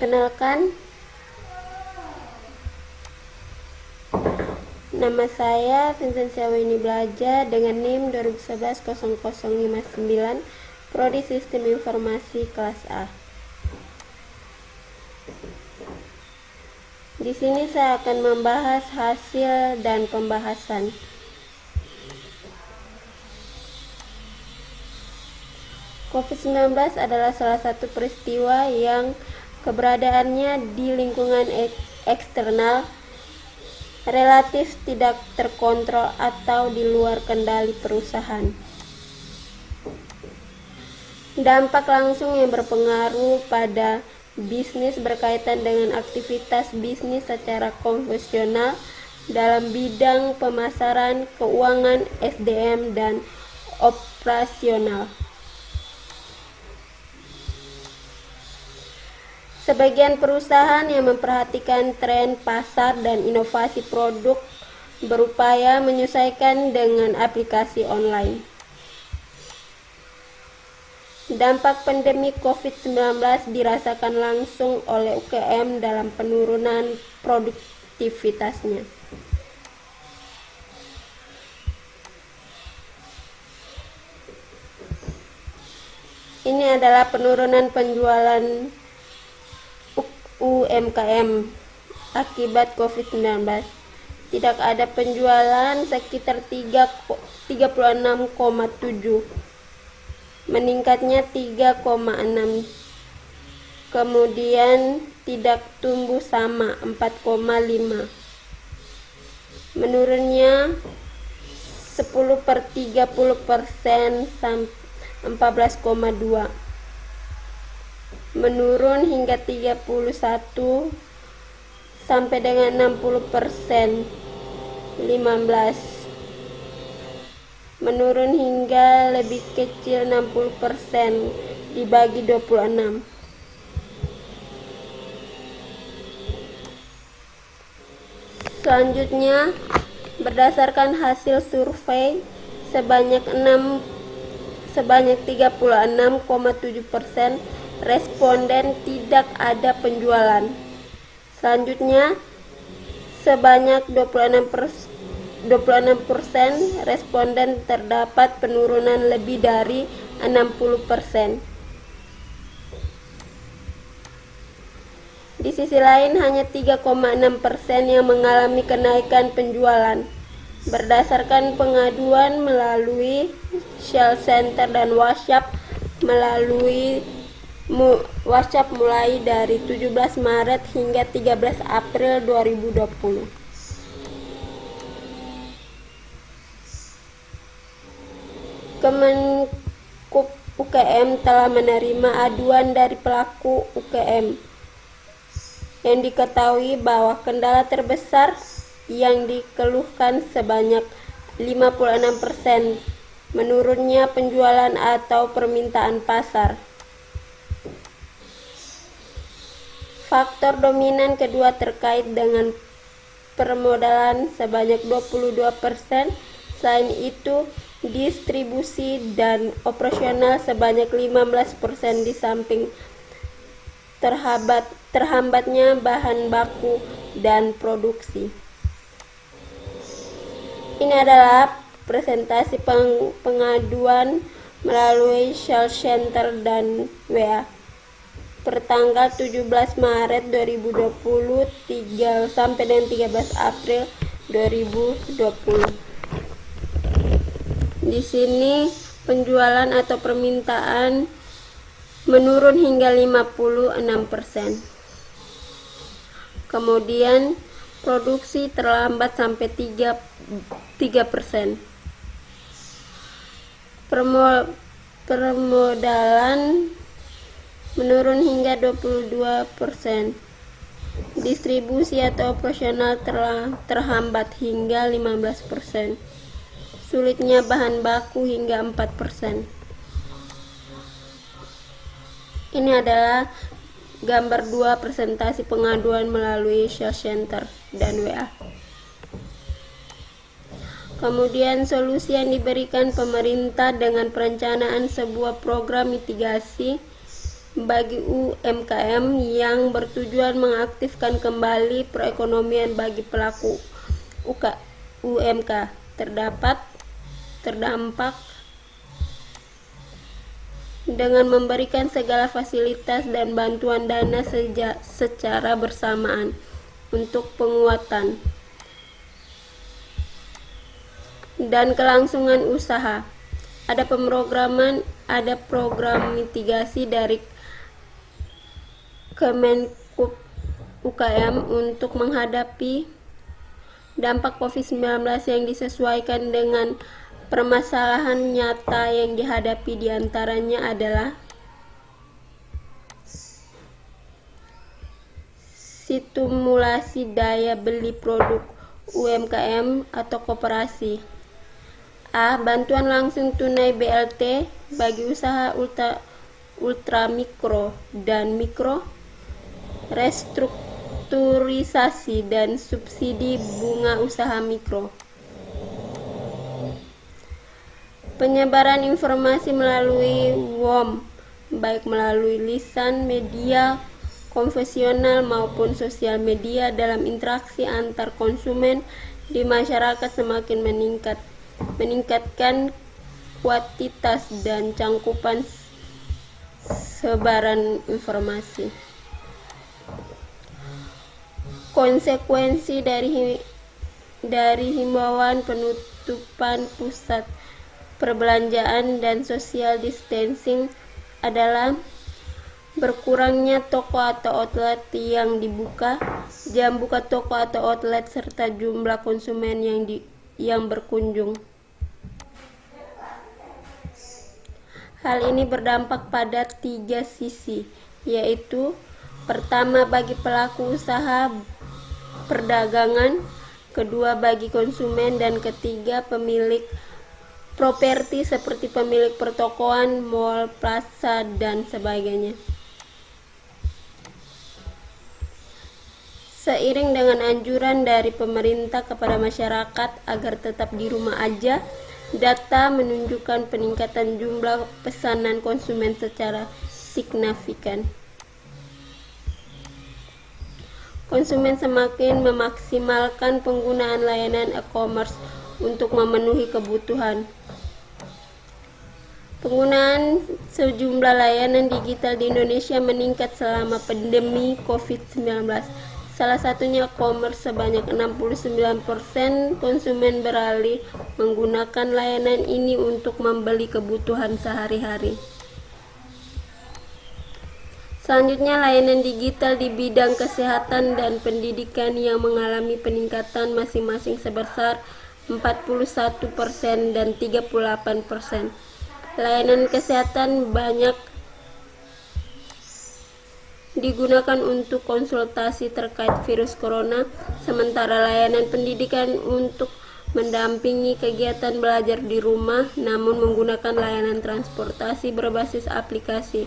Perkenalkan, nama saya Vincentia Weni Belaja dengan NIM 2011-0059, Prodi Sistem Informasi kelas A. Di sini saya akan membahas hasil dan pembahasan. COVID-19 adalah salah satu peristiwa yang keberadaannya di lingkungan eksternal relatif tidak terkontrol atau di luar kendali perusahaan. Dampak langsung yang berpengaruh pada bisnis berkaitan dengan aktivitas bisnis secara konvensional dalam bidang pemasaran, keuangan, SDM, dan operasional. Sebagian perusahaan yang memperhatikan tren pasar dan inovasi produk berupaya menyesuaikan dengan aplikasi online. Dampak pandemi COVID-19 dirasakan langsung oleh UKM dalam penurunan produktivitasnya. Ini adalah penurunan penjualan UMKM akibat COVID-19. Tidak ada penjualan sekitar 36,7, meningkatnya 3,6. Kemudian tidak tumbuh sama 4,5, menurunnya 10/30% 14,2, menurun hingga 31 sampai dengan 60%, 15, menurun hingga lebih kecil 60% dibagi 26. Selanjutnya, berdasarkan hasil survei sebanyak 36,7% responden tidak ada penjualan. Selanjutnya, sebanyak 26% responden terdapat penurunan lebih dari 60%. Di sisi lain, hanya 3,6% yang mengalami kenaikan penjualan. Berdasarkan pengaduan melalui call center dan WhatsApp mulai dari 17 Maret hingga 13 April 2020. Kemenkup UKM telah menerima aduan dari pelaku UKM yang diketahui bahwa kendala terbesar yang dikeluhkan sebanyak 56% menurunnya penjualan atau permintaan pasar. Faktor dominan kedua terkait dengan permodalan sebanyak 22%. Selain itu, distribusi dan operasional sebanyak 15% di samping terhambatnya bahan baku dan produksi. Ini adalah presentasi pengaduan melalui call center dan WA pertanggal 17 Maret 2020 sampai dengan 13 April 2020. Di sini penjualan atau permintaan menurun hingga 56%. Kemudian produksi terlambat sampai 3%. Permodalan menurun hingga 22%. Distribusi atau operasional terhambat hingga 15%. Sulitnya bahan baku hingga 4%. Ini adalah gambar 2 presentasi pengaduan melalui call center dan WA. Kemudian solusi yang diberikan pemerintah dengan perencanaan sebuah program mitigasi bagi UMKM yang bertujuan mengaktifkan kembali perekonomian bagi pelaku UMK terdampak dengan memberikan segala fasilitas dan bantuan dana secara bersamaan untuk penguatan dan kelangsungan usaha. Ada program mitigasi dari Kemenhub UKM untuk menghadapi dampak COVID-19 yang disesuaikan dengan permasalahan nyata yang dihadapi, diantaranya adalah stimulasi daya beli produk UMKM atau koperasi. A. Bantuan langsung tunai BLT bagi usaha ultramikro dan mikro, restrukturisasi dan subsidi bunga usaha mikro. Penyebaran informasi melalui WOM, baik melalui lisan media konvensional maupun sosial media dalam interaksi antar konsumen di masyarakat semakin meningkatkan kuantitas dan cangkupan sebaran informasi. Konsekuensi dari himbauan penutupan pusat perbelanjaan dan social distancing adalah berkurangnya toko atau outlet yang dibuka, jam buka toko atau outlet, serta jumlah konsumen yang berkunjung. Hal ini berdampak pada 3 sisi, yaitu pertama bagi pelaku usaha perdagangan, kedua bagi konsumen, dan ketiga pemilik properti seperti pemilik pertokoan, mal, plaza, dan sebagainya. Seiring dengan anjuran dari pemerintah kepada masyarakat agar tetap di rumah aja, data menunjukkan peningkatan jumlah pesanan konsumen secara signifikan. Konsumen semakin memaksimalkan penggunaan layanan e-commerce untuk memenuhi kebutuhan. Penggunaan sejumlah layanan digital di Indonesia meningkat selama pandemi COVID-19. Salah satunya e-commerce, sebanyak 69% konsumen beralih menggunakan layanan ini untuk membeli kebutuhan sehari-hari. Selanjutnya, layanan digital di bidang kesehatan dan pendidikan yang mengalami peningkatan masing-masing sebesar 41% dan 38%. Layanan kesehatan banyak digunakan untuk konsultasi terkait virus corona, sementara layanan pendidikan untuk mendampingi kegiatan belajar di rumah namun menggunakan layanan transportasi berbasis aplikasi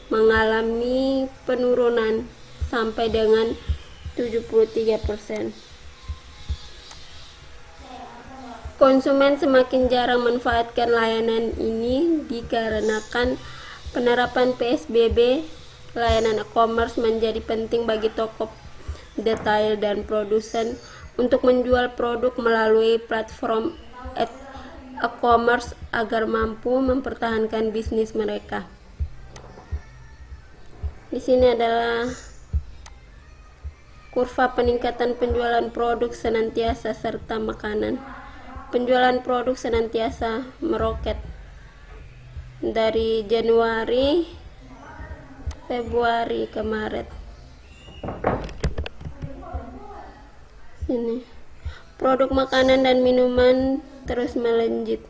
mengalami penurunan sampai dengan 73%. Konsumen semakin jarang memanfaatkan layanan ini dikarenakan penerapan PSBB. Layanan e-commerce menjadi penting bagi toko detail dan produsen untuk menjual produk melalui platform e-commerce agar mampu mempertahankan bisnis mereka. Di sini adalah kurva peningkatan penjualan produk senantiasa serta makanan. Penjualan produk senantiasa meroket dari Januari, Februari ke Maret. Ini produk makanan dan minuman terus melonjak,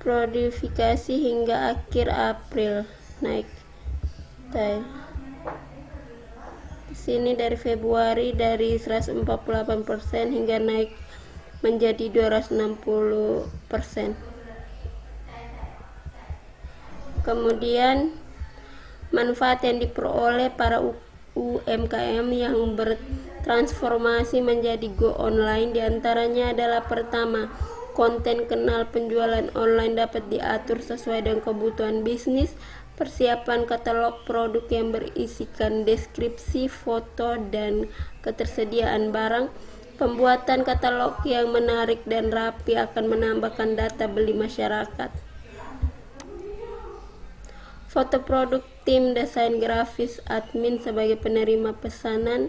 produksi hingga akhir April naik. Di sini dari Februari dari 148% hingga naik menjadi 260%. Kemudian manfaat yang diperoleh para UMKM yang bertransformasi menjadi go online diantaranya adalah: pertama, konten kanal penjualan online dapat diatur sesuai dengan kebutuhan bisnis. persiapan katalog produk yang berisikan deskripsi, foto, dan ketersediaan barang. Pembuatan katalog yang menarik dan rapi akan menambahkan data beli masyarakat. Foto produk, tim desain grafis, admin sebagai penerima pesanan,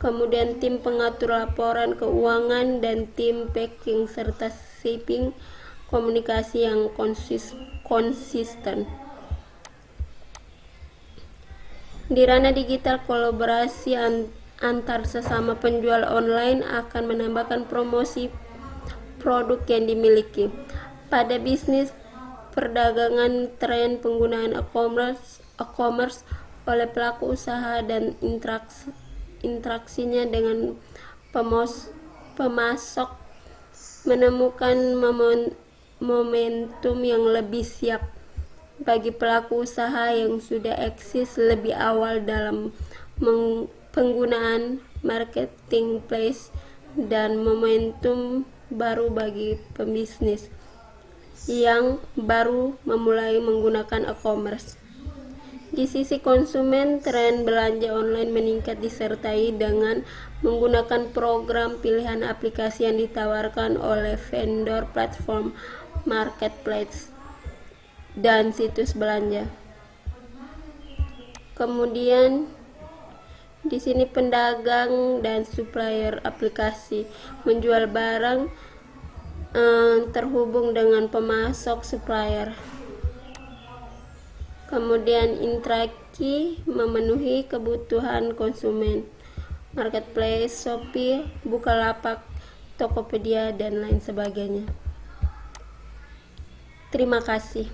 kemudian tim pengatur laporan keuangan, dan tim packing serta shipping, komunikasi yang konsisten. Di ranah digital, kolaborasi antar sesama penjual online akan menambahkan promosi produk yang dimiliki. Pada bisnis perdagangan, tren penggunaan e-commerce oleh pelaku usaha dan interaksinya dengan pemasok menemukan momentum yang lebih siap. Bagi pelaku usaha yang sudah eksis lebih awal dalam penggunaan marketplace, dan momentum baru bagi pembisnis yang baru memulai menggunakan e-commerce. Di sisi konsumen, tren belanja online meningkat disertai dengan menggunakan program pilihan aplikasi yang ditawarkan oleh vendor platform marketplace dan situs belanja. Kemudian di sini pedagang dan supplier aplikasi menjual barang terhubung dengan pemasok supplier. Kemudian interaksi memenuhi kebutuhan konsumen. Marketplace, Shopee, Bukalapak, Tokopedia, dan lain sebagainya. Terima kasih.